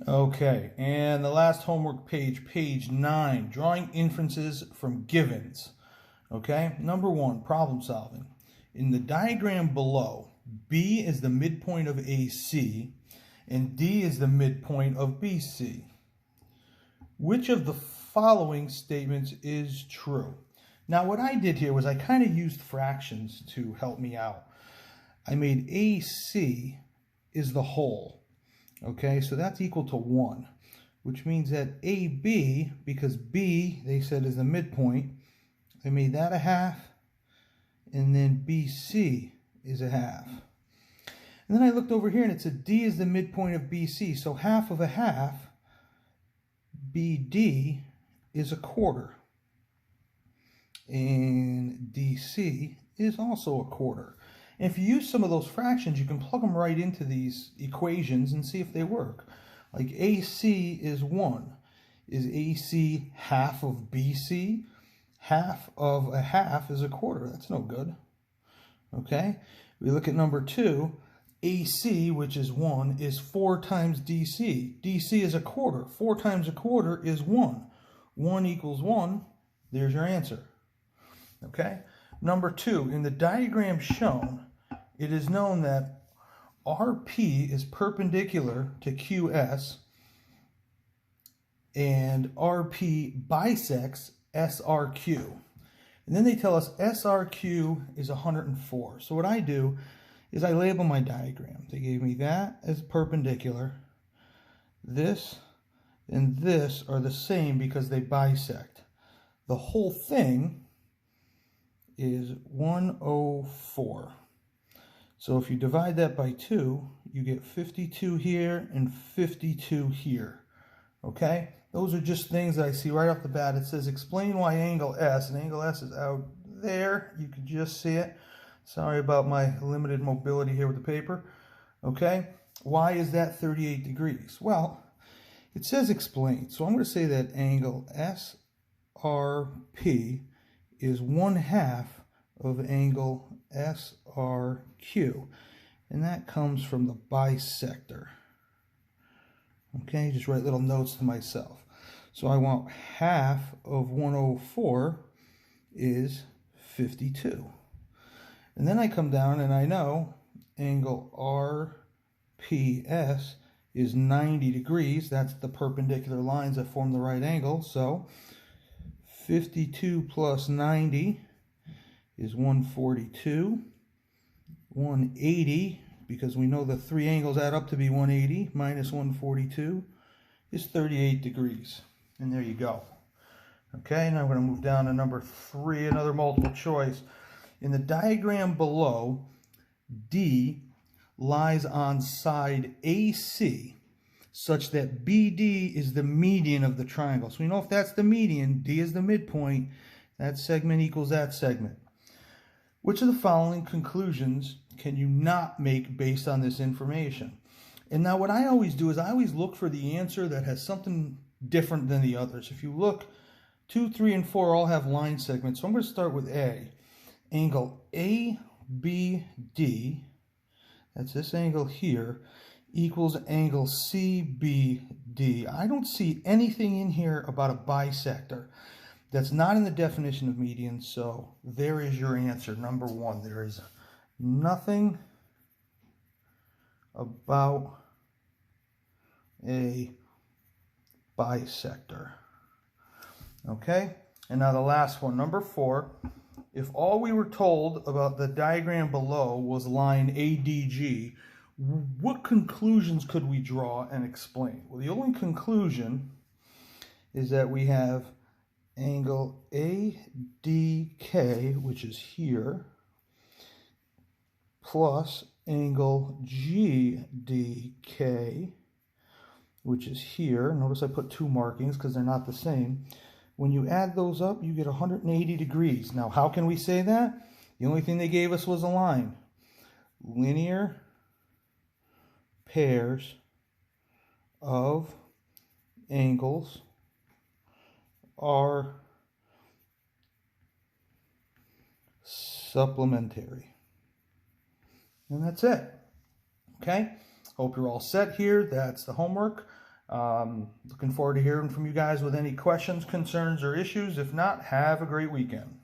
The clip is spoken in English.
Okay, and the last homework page, page 9, drawing inferences from givens. Okay, number 1, problem solving. In the diagram below, B is the midpoint of AC and D is the midpoint of BC. Which of the following statements is true? Now what I did here was I kind of used fractions to help me out. I made AC is the whole. Okay, so that's equal to 1, which means that AB, because B, they said, is the midpoint, I made that a half, and then BC is a half. And then I looked over here and it said D is the midpoint of BC, so half of a half, BD, is a quarter. And DC is also a quarter. And if you use some of those fractions, you can plug them right into these equations and see if they work. Like AC is 1. Is AC half of BC? Half of a half is a quarter. That's no good. Okay? We look at number 2. AC, which is 1, is 4 times DC. DC is a quarter. 4 times a quarter is 1. 1 equals 1. There's your answer. Okay? Number 2, in the diagram shown, it is known that RP is perpendicular to QS and RP bisects SRQ. And then they tell us SRQ is 104. So what I do is I label my diagram. They gave me that as perpendicular. This and this are the same because they bisect. The whole thing is 104. So if you divide that by 2, you get 52 here and 52 here. Okay? Those are just things that I see right off the bat. It says explain why angle S, and angle S is out there. You can just see it. Sorry about my limited mobility here with the paper. Okay? Why is that 38 degrees? Well, it says explain. So I'm going to say that angle SRP is 1/2 of angle SRQ, and that comes from the bisector. Okay, just write little notes to myself. So I want half of 104 is 52. And then I come down and I know angle RPS is 90 degrees. That's the perpendicular lines that form the right angle. So 52 plus 90 is 142. 180, because we know the three angles add up to be 180, minus 142 is 38 degrees. And there you go. Okay, now I'm going to move down to number 3, another multiple choice. In the diagram below, D lies on side AC such that BD is the median of the triangle. So we know if that's the median, D is the midpoint, that segment equals that segment. Which of the following conclusions can you not make based on this information? And now what I always do is I always look for the answer that has something different than the others. If you look, 2, 3, and 4 all have line segments. So I'm going to start with A. Angle ABD, that's this angle here, equals angle CBD. I don't see anything in here about a bisector. That's not in the definition of median, so there is your answer, number 1. There is nothing about a bisector. Okay, and now the last one, number 4. If all we were told about the diagram below was line ADG, what conclusions could we draw and explain? Well, the only conclusion is that we have angle ADK, which is here, plus angle GDK, which is here. Notice I put 2 markings because they're not the same. When you add those up, you get 180 degrees. Now, how can we say that? The only thing they gave us was a line. Linear pairs of angles are supplementary. And that's it. Okay? Hope you're all set here. That's the homework. Looking forward to hearing from you guys with any questions, concerns, or issues. If not, have a great weekend.